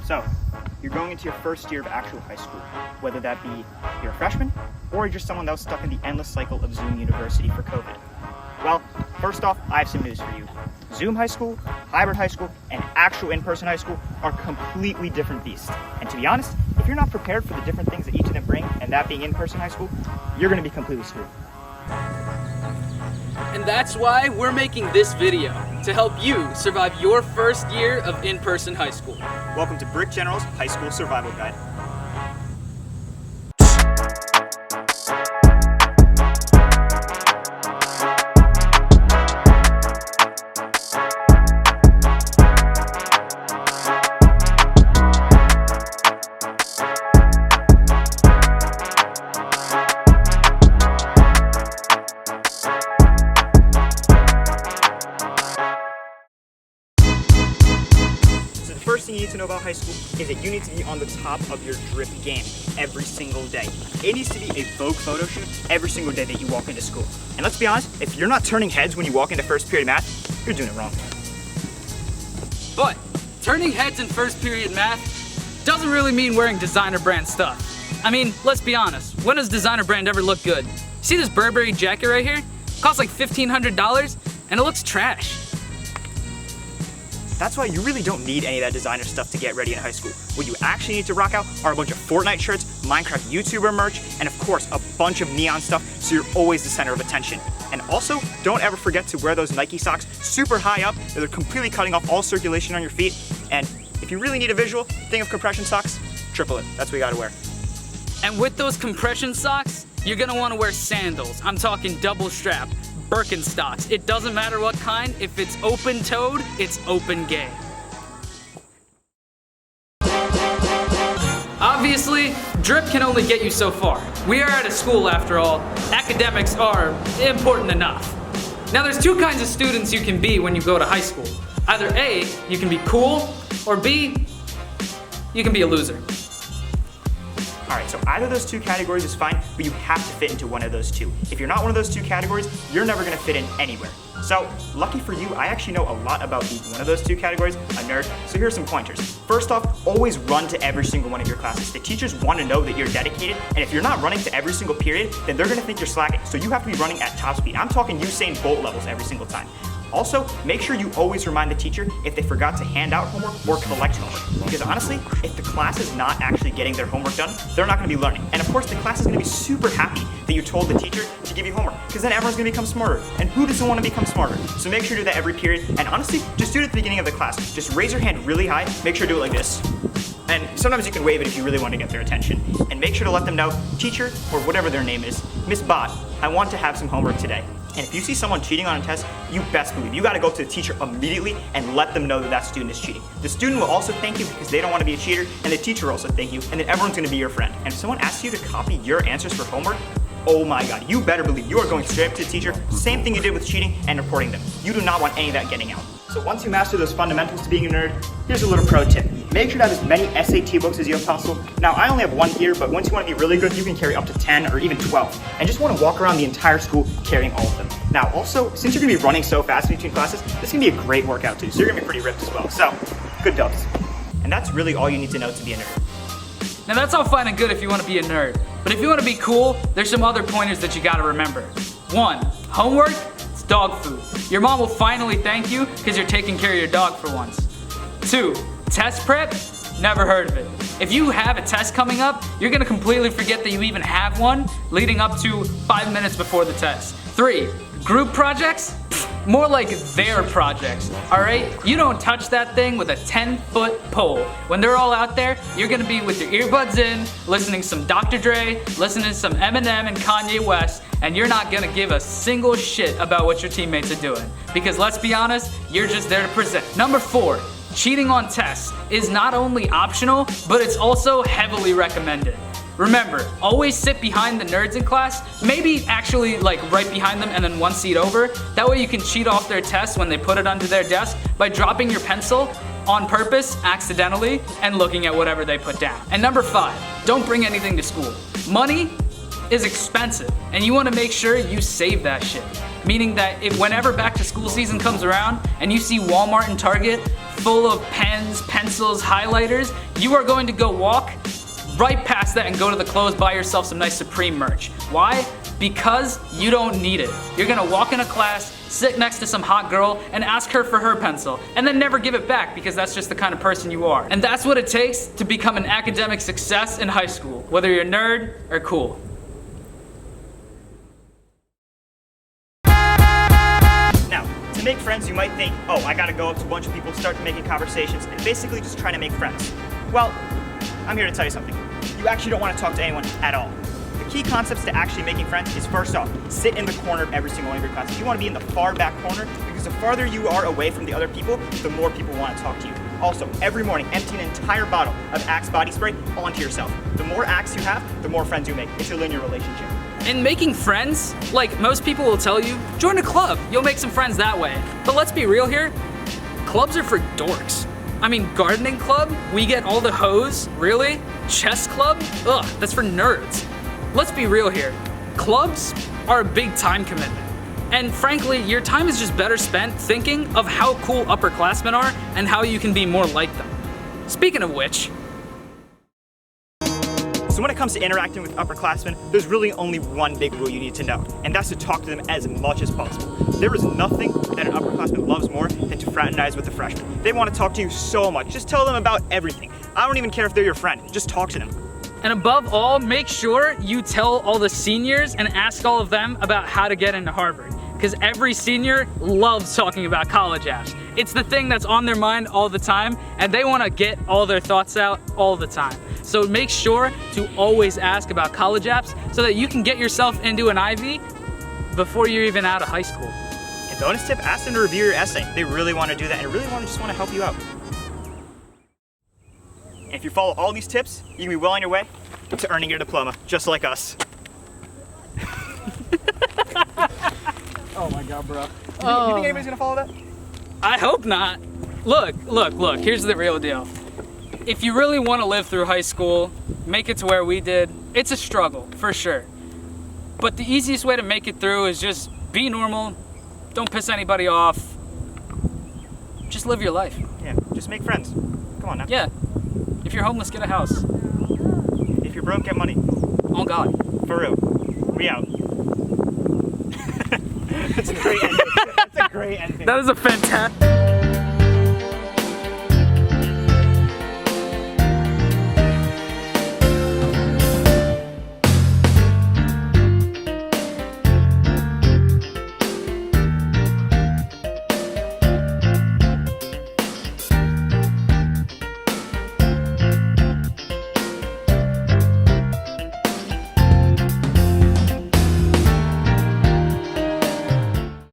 So, you're going into your first year of actual high school, whether that be you're a freshman or you're just someone that was stuck in the endless cycle of Zoom University for COVID. Well, first off, I have some news for you. Zoom high school, hybrid high school, and actual in-person high school are completely different beasts. And to be honest, if you're not prepared for the different things that each of them bring, and that being in-person high school, you're going to be completely screwed. And that's why we're making this video, to help you survive your first year of in-person high school. Welcome to Brick General's High School Survival Guide. First thing you need to know about high school is that you need to be on the top of your drip game every single day. It needs to be a Vogue photo shoot every single day that you walk into school. And let's be honest, if you're not turning heads when you walk into first period math, you're doing it wrong. But turning heads in first period math doesn't really mean wearing designer brand stuff. I mean, let's be honest, when does designer brand ever look good? See this Burberry jacket right here? It costs like $1,500 and it looks trash. That's why you really don't need any of that designer stuff to get ready in high school. What you actually need to rock out are a bunch of Fortnite shirts, Minecraft YouTuber merch, and of course, a bunch of neon stuff so you're always the center of attention. And also, don't ever forget to wear those Nike socks super high up, that they're completely cutting off all circulation on your feet. And if you really need a visual, think of compression socks, triple it. That's what you gotta wear. And with those compression socks, you're gonna wanna wear sandals. I'm talking double strap. Birkenstocks. It doesn't matter what kind, if it's open-toed, it's open game. Obviously, drip can only get you so far. We are at a school after all. Academics are important enough. Now there's two kinds of students you can be when you go to high school. Either A, you can be cool, or B, you can be a loser. Alright, so either of those two categories is fine, but you have to fit into one of those two. If you're not one of those two categories, you're never gonna fit in anywhere. So, lucky for you, I actually know a lot about each one of those two categories, a nerd, so here's some pointers. First off, always run to every single one of your classes. The teachers wanna know that you're dedicated, and if you're not running to every single period, then they're gonna think you're slacking, so you have to be running at top speed. I'm talking Usain Bolt levels every single time. Also, make sure you always remind the teacher if they forgot to hand out homework or collect homework. Because honestly, if the class is not actually getting their homework done, they're not gonna be learning. And of course, the class is gonna be super happy that you told the teacher to give you homework, because then everyone's gonna become smarter. And who doesn't wanna become smarter? So make sure to do that every period. And honestly, just do it at the beginning of the class. Just raise your hand really high, make sure to do it like this. And sometimes you can wave it if you really want to get their attention. And make sure to let them know, teacher, or whatever their name is, Miss Bot, I want to have some homework today. And if you see someone cheating on a test, you best believe you gotta go to the teacher immediately and let them know that that student is cheating. The student will also thank you because they don't wanna be a cheater, and the teacher will also thank you, and then everyone's gonna be your friend. And if someone asks you to copy your answers for homework, oh my God, you better believe you are going straight up to the teacher, same thing you did with cheating, and reporting them. You do not want any of that getting out. So once you master those fundamentals to being a nerd, here's a little pro tip. Make sure to have as many SAT books as you have possible. Now, I only have one here, but once you want to be really good, you can carry up to 10 or even 12. And just want to walk around the entire school carrying all of them. Now, also, since you're going to be running so fast in between classes, this can be a great workout too, so you're going to be pretty ripped as well. So, good dubs. And that's really all you need to know to be a nerd. Now that's all fine and good if you want to be a nerd. But if you want to be cool, there's some other pointers that you gotta remember. 1, homework, it's dog food. Your mom will finally thank you because you're taking care of your dog for once. 2, test prep, never heard of it. If you have a test coming up, you're gonna completely forget that you even have one leading up to 5 minutes before the test. 3, group projects, more like their projects, all right? You don't touch that thing with a 10-foot pole. When they're all out there, you're gonna be with your earbuds in, listening to some Dr. Dre, listening to some Eminem and Kanye West, and you're not gonna give a single shit about what your teammates are doing. Because let's be honest, you're just there to present. Number 4, cheating on tests is not only optional, but it's also heavily recommended. Remember, always sit behind the nerds in class, maybe actually like right behind them and then one seat over. That way you can cheat off their tests when they put it under their desk by dropping your pencil on purpose, accidentally, and looking at whatever they put down. And number 5, don't bring anything to school. Money is expensive, and you wanna make sure you save that shit. Meaning that if whenever back to school season comes around and you see Walmart and Target full of pens, pencils, highlighters, you are going to go walk right past that and go to the clothes, buy yourself some nice Supreme merch. Why? Because you don't need it. You're gonna walk into class, sit next to some hot girl, and ask her for her pencil, and then never give it back because that's just the kind of person you are. And that's what it takes to become an academic success in high school, whether you're a nerd or cool. Now, to make friends, you might think, oh, I gotta go up to a bunch of people, start making conversations, and basically just trying to make friends. Well, I'm here to tell you something. You actually don't want to talk to anyone at all. The key concepts to actually making friends is, first off, sit in the corner of every single one of your classes. You want to be in the far back corner because the farther you are away from the other people, the more people want to talk to you. Also, every morning, empty an entire bottle of Axe body spray onto yourself. The more Axe you have, the more friends you make. It's a linear relationship. And making friends, like most people will tell you, join a club. You'll make some friends that way. But let's be real here, clubs are for dorks. I mean, gardening club, we get all the hose, really? Chess club, ugh, that's for nerds. Let's be real here, clubs are a big time commitment. And frankly, your time is just better spent thinking of how cool upperclassmen are and how you can be more like them. Speaking of which, so when it comes to interacting with upperclassmen, there's really only one big rule you need to know, and that's to talk to them as much as possible. There is nothing that an upperclassman loves more than to fraternize with a freshman. They want to talk to you so much. Just tell them about everything. I don't even care if they're your friend. Just talk to them. and above all, make sure you tell all the seniors and ask all of them about how to get into Harvard. Because every senior loves talking about college apps. It's the thing that's on their mind all the time, and they want to get all their thoughts out all the time. So make sure to always ask about college apps so that you can get yourself into an Ivy before you're even out of high school. And bonus tip, ask them to review your essay. They really want to do that and really just want to help you out. And if you follow all these tips, you can be well on your way to earning your diploma, just like us. Oh my God, bro. You think anybody's gonna follow that? I hope not. Look, here's the real deal. If you really want to live through high school, make it to where we did, it's a struggle, for sure. But the easiest way to make it through is just be normal, don't piss anybody off, just live your life. Yeah, just make friends. Come on now. Yeah, if you're homeless, get a house. If you're broke, get money. Oh God. For real. We out. That's a great ending. That's a great ending. That is a fantastic...